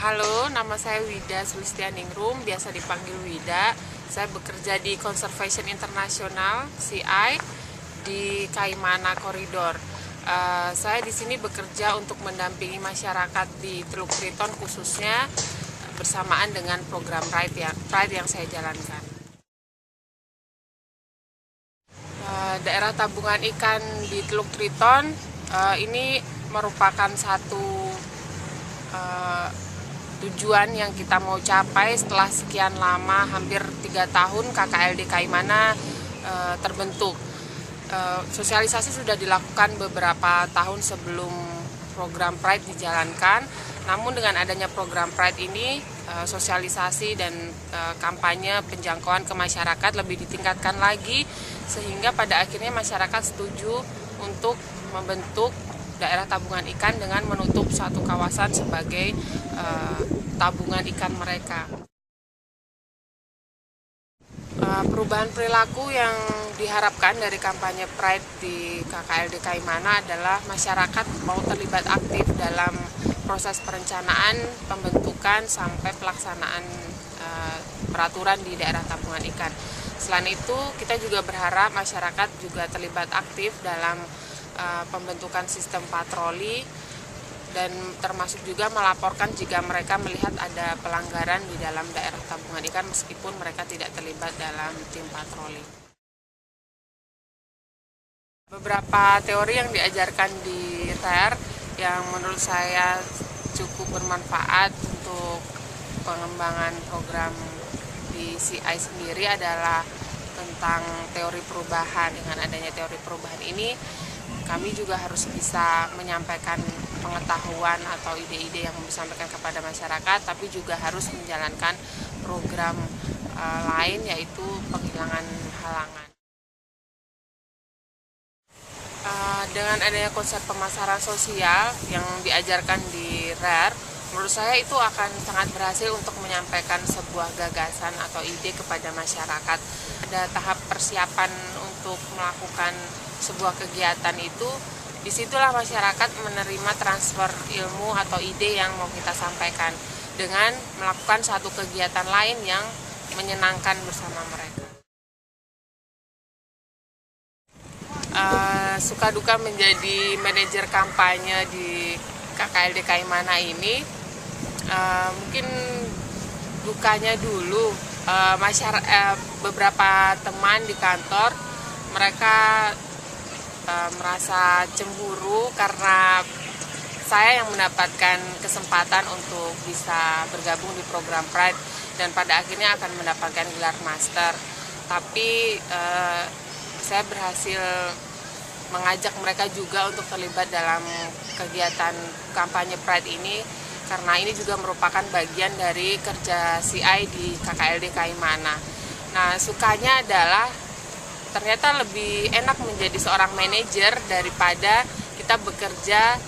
Halo, nama saya Wida Sulistianingrum, biasa dipanggil Wida. Saya bekerja di Conservation International (CI) di Kaimana Koridor. Saya di sini bekerja untuk mendampingi masyarakat di Teluk Triton, khususnya bersamaan dengan program Pride yang saya jalankan. Daerah tabungan ikan di Teluk Triton ini merupakan satu tujuan yang kita mau capai setelah sekian lama, hampir 3 tahun KKLD Kaimana terbentuk. Sosialisasi sudah dilakukan beberapa tahun sebelum program Pride dijalankan, namun dengan adanya program Pride ini, sosialisasi dan kampanye penjangkauan ke masyarakat lebih ditingkatkan lagi, sehingga pada akhirnya masyarakat setuju untuk membentuk daerah tabungan ikan dengan menutup suatu kawasan sebagai tabungan ikan mereka. Perubahan perilaku yang diharapkan dari kampanye Pride di KKLD Kaimana adalah masyarakat mau terlibat aktif dalam proses perencanaan, pembentukan, sampai pelaksanaan peraturan di daerah tabungan ikan. Selain itu, kita juga berharap masyarakat juga terlibat aktif dalam pembentukan sistem patroli dan termasuk juga melaporkan jika mereka melihat ada pelanggaran di dalam daerah tabungan ikan meskipun mereka tidak terlibat dalam tim patroli. Beberapa teori yang diajarkan di RER yang menurut saya cukup bermanfaat untuk pengembangan program di CI sendiri adalah tentang teori perubahan. Dengan adanya teori perubahan ini, kami juga harus bisa menyampaikan pengetahuan atau ide-ide yang disampaikan kepada masyarakat, tapi juga harus menjalankan program lain, yaitu penghilangan halangan. Dengan adanya konsep pemasaran sosial yang diajarkan di RER, menurut saya itu akan sangat berhasil untuk menyampaikan sebuah gagasan atau ide kepada masyarakat. Ada tahap persiapan untuk melakukan sebuah kegiatan itu, disitulah masyarakat menerima transfer ilmu atau ide yang mau kita sampaikan dengan melakukan satu kegiatan lain yang menyenangkan bersama mereka. Suka duka menjadi manajer kampanye di KKLD Kaimana ini, mungkin dukanya dulu, beberapa teman di kantor mereka merasa cemburu karena saya yang mendapatkan kesempatan untuk bisa bergabung di program Pride dan pada akhirnya akan mendapatkan gelar master. Tapi saya berhasil mengajak mereka juga untuk terlibat dalam kegiatan kampanye Pride ini, karena ini juga merupakan bagian dari kerja CI di KKLD Kaimana. Nah, sukanya adalah ternyata lebih enak menjadi seorang manajer daripada kita bekerja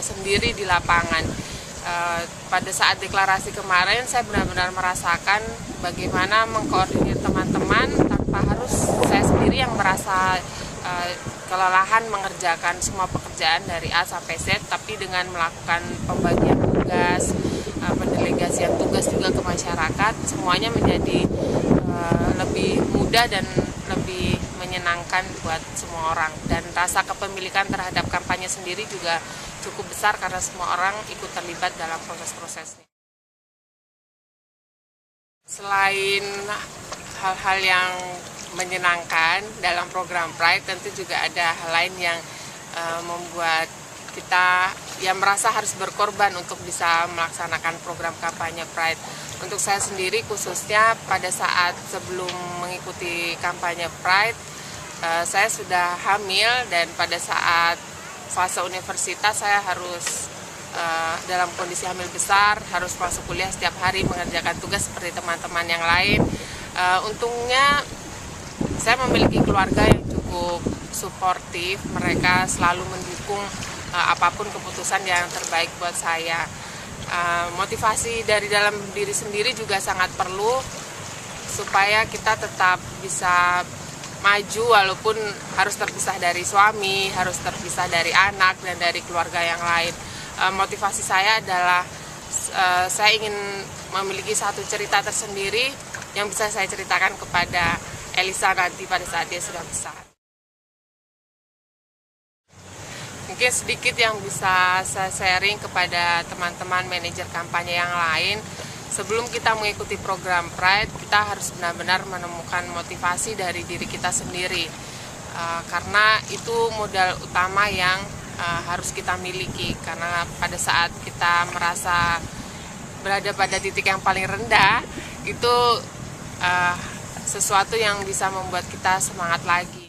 sendiri di lapangan. Pada saat deklarasi kemarin, saya benar-benar merasakan bagaimana mengkoordinir teman-teman tanpa harus saya sendiri yang merasa kelelahan mengerjakan semua pekerjaan dari A sampai Z, tapi dengan melakukan pembagian tugas, pendelegasian tugas juga ke masyarakat, semuanya menjadi lebih mudah dan lebih menyenangkan buat semua orang, dan rasa kepemilikan terhadap kampanye sendiri juga cukup besar karena semua orang ikut terlibat dalam proses-prosesnya. Selain hal-hal yang menyenangkan dalam program Pride, tentu juga ada hal lain yang membuat kita merasa harus berkorban untuk bisa melaksanakan program kampanye Pride. Untuk saya sendiri khususnya pada saat sebelum mengikuti kampanye Pride, saya sudah hamil, dan pada saat fase universitas saya harus dalam kondisi hamil besar, harus masuk kuliah setiap hari mengerjakan tugas seperti teman-teman yang lain. Untungnya saya memiliki keluarga yang cukup suportif, mereka selalu mendukung apapun keputusan yang terbaik buat saya. Motivasi dari dalam diri sendiri juga sangat perlu supaya kita tetap bisa maju walaupun harus terpisah dari suami, harus terpisah dari anak dan dari keluarga yang lain. Motivasi saya adalah saya ingin memiliki satu cerita tersendiri yang bisa saya ceritakan kepada Elisa nanti pada saat dia sudah besar. Mungkin sedikit yang bisa saya sharing kepada teman-teman manajer kampanye yang lain. Sebelum kita mengikuti program Pride, kita harus benar-benar menemukan motivasi dari diri kita sendiri. Karena itu modal utama yang harus kita miliki. Karena pada saat kita merasa berada pada titik yang paling rendah, itu sesuatu yang bisa membuat kita semangat lagi.